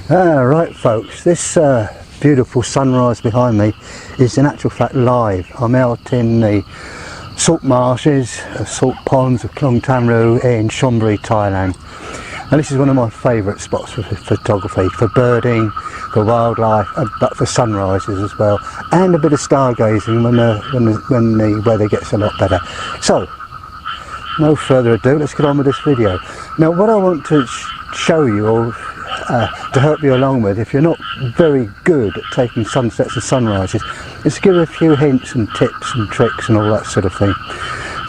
Right folks, this beautiful sunrise behind me is in actual fact live. I'm out in the salt marshes, salt ponds of Klong Tamru in Chonburi, Thailand. And this is one of my favourite spots for photography, for birding, for wildlife, but for sunrises as well, and a bit of stargazing when the weather gets a lot better. So, no further ado, let's get on with this video. Now what I want to show you, or to help you along with, if you're not very good at taking sunsets and sunrises, is to give a few hints and tips and tricks and all that sort of thing.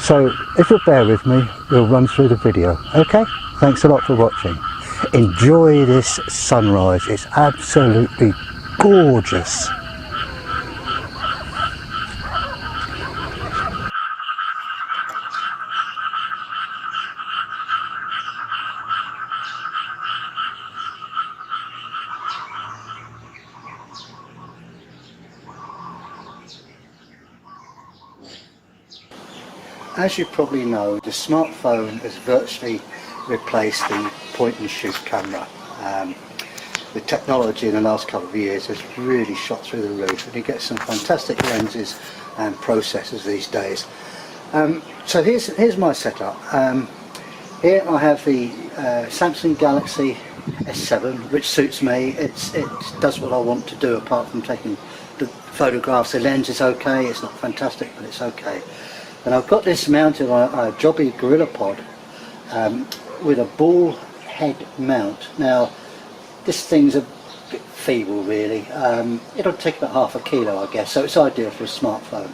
So if you'll bear with me, we'll run through the video. Okay, thanks a lot for watching. Enjoy this sunrise, it's absolutely gorgeous. As you probably know, the smartphone has virtually replaced the point and shoot camera. The technology in the last couple of years has really shot through the roof, and you get some fantastic lenses and processors these days. So here's my setup. Here I have the Samsung Galaxy S7, which suits me. It does what I want to do, apart from taking the photographs. The lens is okay, it's not fantastic, but it's okay. And I've got this mounted on a Joby GorillaPod with a ball head mount. Now this thing's a bit feeble really. It'll take about half a kilo I guess, so it's ideal for a smartphone.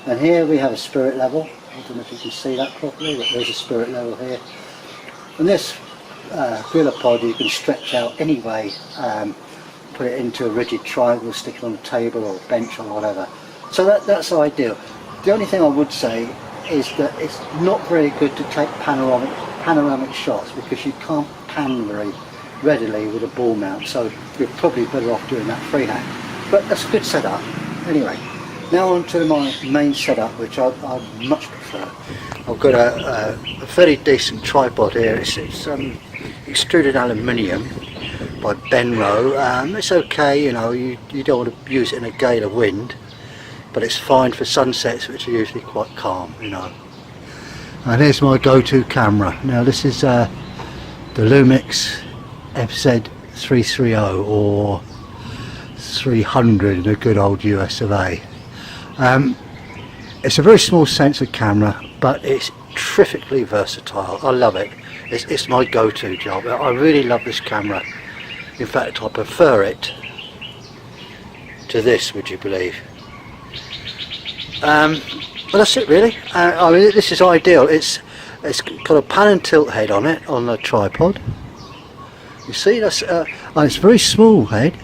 And here we have a spirit level. I don't know if you can see that properly, but there's a spirit level here. And this GorillaPod you can stretch out any way, put it into a rigid triangle, stick it on a table or a bench or whatever. So that's ideal. The only thing I would say is that it's not very good to take panoramic shots, because you can't pan very readily with a ball mount, so you're probably better off doing that freehand. But that's a good setup. Anyway, now on to my main setup, which I much prefer. I've got a fairly decent tripod here. It's extruded aluminium by Benro. It's okay, you know, you don't want to use it in a gale of wind, but it's fine for sunsets, which are usually quite calm, you know. And here's my go-to camera. Now this is the Lumix FZ330 or 300 in a good old US of A. It's a very small sensor camera, but it's terrifically versatile. I love it. It's my go-to job. I really love this camera. In fact, I prefer it to this, would you believe? Well, that's it really. I mean, this is ideal. It's got a pan and tilt head on it, on the tripod. You see, that's it's a very small head,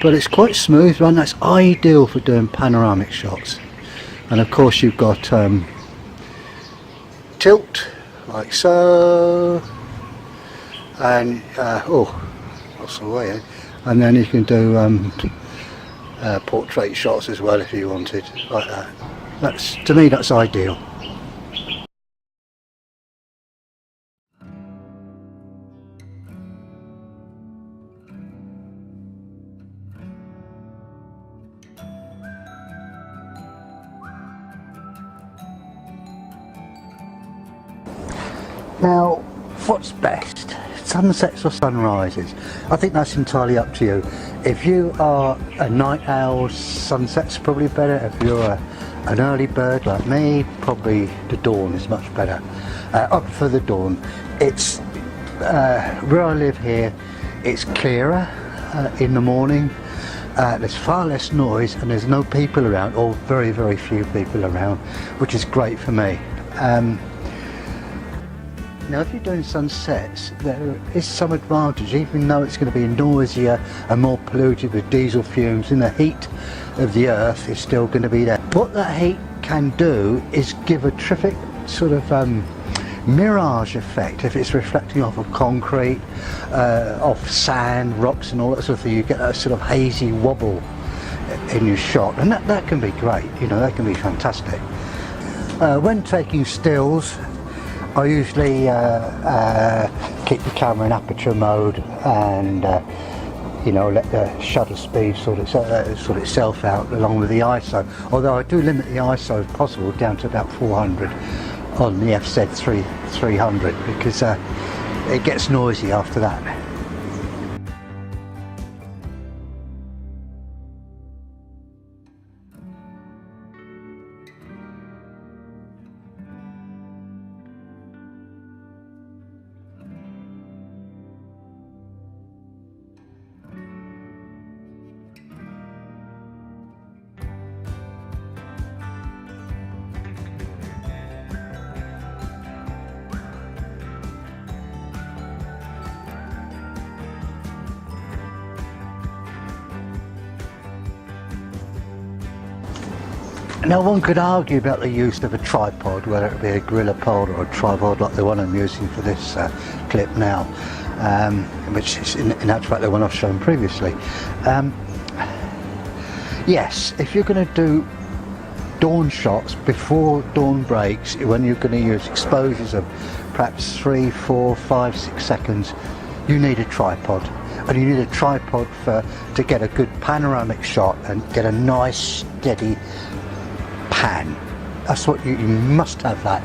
but it's quite smooth, and that's ideal for doing panoramic shots. And of course you've got tilt, like so, and lost my way, eh? And then you can do portrait shots as well if you wanted, like that. To me that's ideal. Now what's best, sunsets or sunrises? I think that's entirely up to you. If you are a night owl, sunset's probably better. If you're an early bird like me, probably the dawn is much better. I prefer the dawn. It's where I live here, it's clearer in the morning. There's far less noise, and there's no people around, or very, very few people around, which is great for me. Now if you're doing sunsets, there is some advantage, even though it's going to be noisier and more polluted with diesel fumes, and the heat of the earth is still going to be there. What that heat can do is give a terrific sort of mirage effect. If it's reflecting off of concrete, off sand, rocks and all that sort of thing, you get that sort of hazy wobble in your shot, and that can be great, you know, that can be fantastic. When taking stills, I usually keep the camera in aperture mode and you know, let the shutter speed sort itself out along with the ISO. Although I do limit the ISO if possible down to about 400 on the FZ300 because it gets noisy after that. Now one could argue about the use of a tripod, whether it be a gorilla pod or a tripod like the one I'm using for this clip now, which is in actual fact the one I've shown previously. Yes, if you're going to do dawn shots before dawn breaks, when you're going to use exposures of perhaps 3, 4, 5, 6 seconds, you need a tripod. And you need a tripod to get a good panoramic shot and get a nice steady pan. That's what you must have that.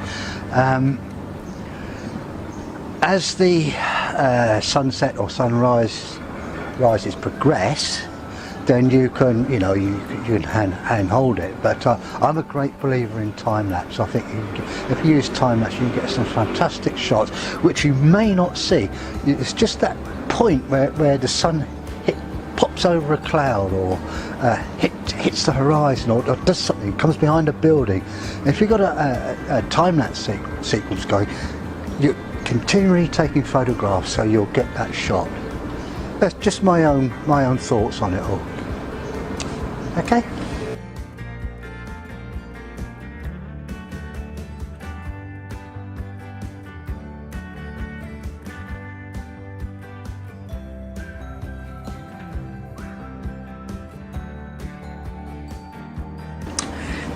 As the sunset or sunrise rises progress, then you can, you can hand hold it. But I'm a great believer in time lapse. I think if you use time lapse, you can get some fantastic shots which you may not see. It's just that point where the sun pops over a cloud or hits the horizon or does something, comes behind a building. If you've got a time-lapse sequence going, you're continually taking photographs, so you'll get that shot. That's just my own thoughts on it all. Okay.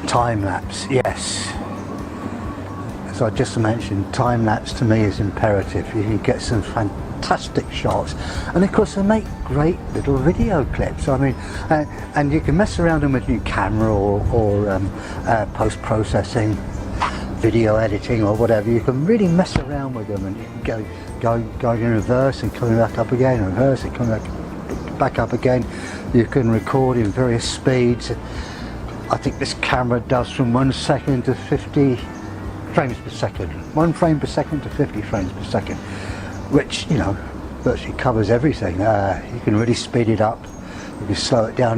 Time lapse, yes. As I just mentioned, time lapse to me is imperative. You can get some fantastic shots, and of course they make great little video clips. I mean, and you can mess around them with your camera or post-processing, video editing or whatever. You can really mess around with them, and you can go in reverse and coming back up again, reverse and coming back up again. You can record in various speeds. I think this camera does from 1 second to 50 frames per second. 1 frame per second to 50 frames per second, which, virtually covers everything. You can really speed it up, you can slow it down,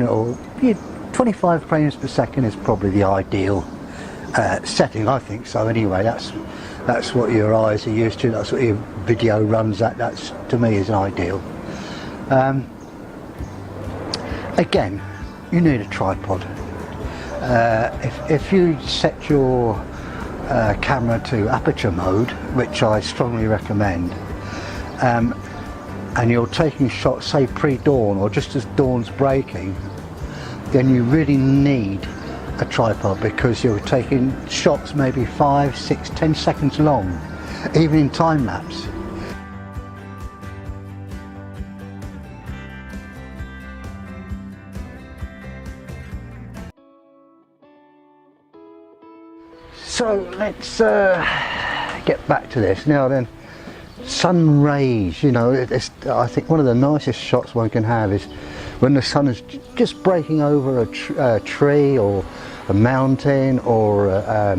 25 frames per second is probably the ideal setting, I think so anyway. That's what your eyes are used to, that's what your video runs at. That's, to me, is ideal. Again, you need a tripod. If you set your camera to aperture mode, which I strongly recommend, and you're taking shots, say pre-dawn or just as dawn's breaking, then you really need a tripod, because you're taking shots maybe 5, 6, 10 seconds long, even in time lapse. So let's get back to this now then. Sun rays, I think one of the nicest shots one can have is when the sun is just breaking over a tree or a mountain or a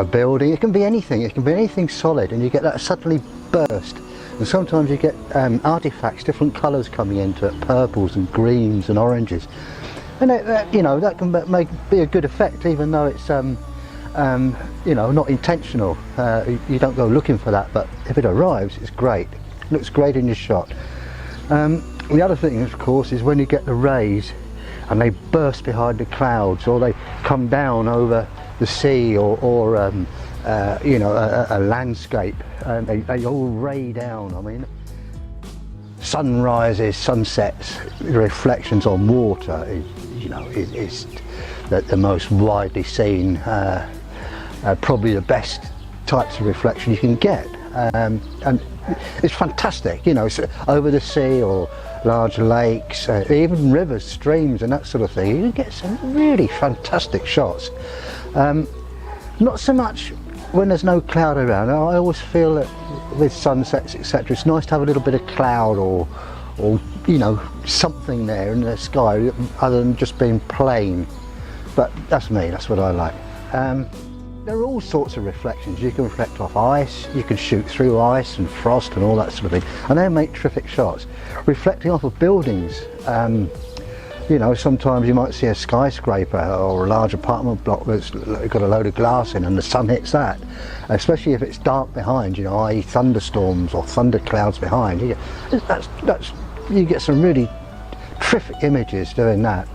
building. It can be anything solid, and you get that suddenly burst. And sometimes you get artifacts, different colours coming into it, purples and greens and oranges, and that can be a good effect, even though it's not intentional. You don't go looking for that, but if it arrives, it's great. It looks great in your shot. The other thing, of course, is when you get the rays and they burst behind the clouds, or they come down over the sea or a landscape, and they all ray down. I mean, sunrises, sunsets, reflections on water is the most widely seen, probably the best types of reflection you can get, and it's fantastic. It's over the sea or large lakes, even rivers, streams and that sort of thing. You get some really fantastic shots. Not so much when there's no cloud around. I always feel that with sunsets, etc., it's nice to have a little bit of cloud or you know, something there in the sky other than just being plain. But that's me, that's what I like. There are all sorts of reflections. You can reflect off ice, you can shoot through ice and frost and all that sort of thing, and they make terrific shots. Reflecting off of buildings, you know, sometimes you might see a skyscraper or a large apartment block that's got a load of glass in and the sun hits that, especially if it's dark behind, you know, i.e. thunderstorms or thunder clouds behind. You get some really terrific images doing that.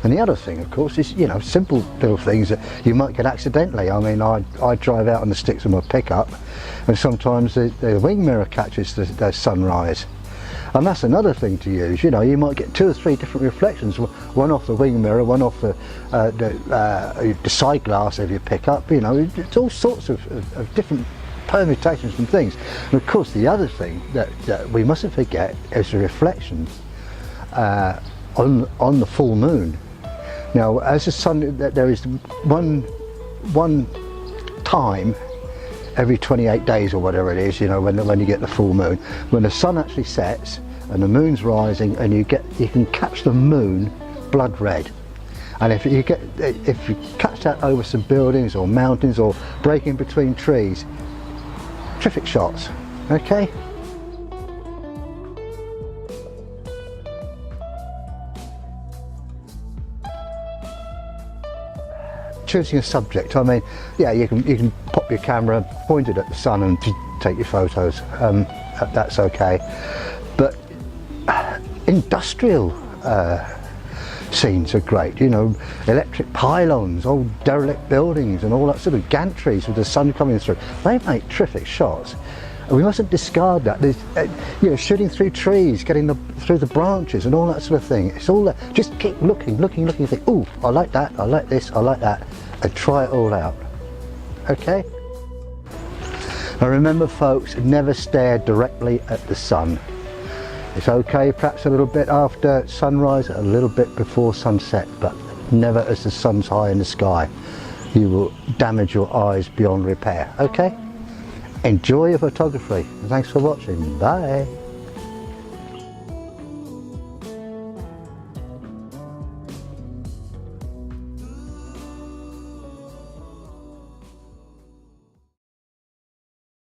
And the other thing, of course, is, you know, simple little things that you might get accidentally. I mean, I drive out on the sticks of my pickup, and sometimes the wing mirror catches the sunrise. And that's another thing to use. You know, you might get 2 or 3 different reflections, one off the wing mirror, one off the side glass of your pickup. You know, it's all sorts of different permutations and things. And of course, the other thing that we mustn't forget is the reflection on the full moon. Now, as the sun, there is one time every 28 days or whatever it is, you know, when you get the full moon, when the sun actually sets and the moon's rising, and you can catch the moon blood red. And if you catch that over some buildings or mountains or breaking between trees, terrific shots. Okay. Choosing a subject, I mean, yeah, you can pop your camera pointed at the sun and take your photos. That's okay. But industrial scenes are great. You know, electric pylons, old derelict buildings, and all that sort of gantries with the sun coming through. They make terrific shots. We mustn't discard that. There's, you know, shooting through trees, getting through the branches and all that sort of thing. It's all that. Just keep looking, and think, ooh, I like that, I like this, I like that, and try it all out. Okay? Now remember, folks, never stare directly at the sun. It's okay, perhaps a little bit after sunrise, a little bit before sunset, but never as the sun's high in the sky. You will damage your eyes beyond repair. Okay? Enjoy your photography. Thanks for watching. Bye.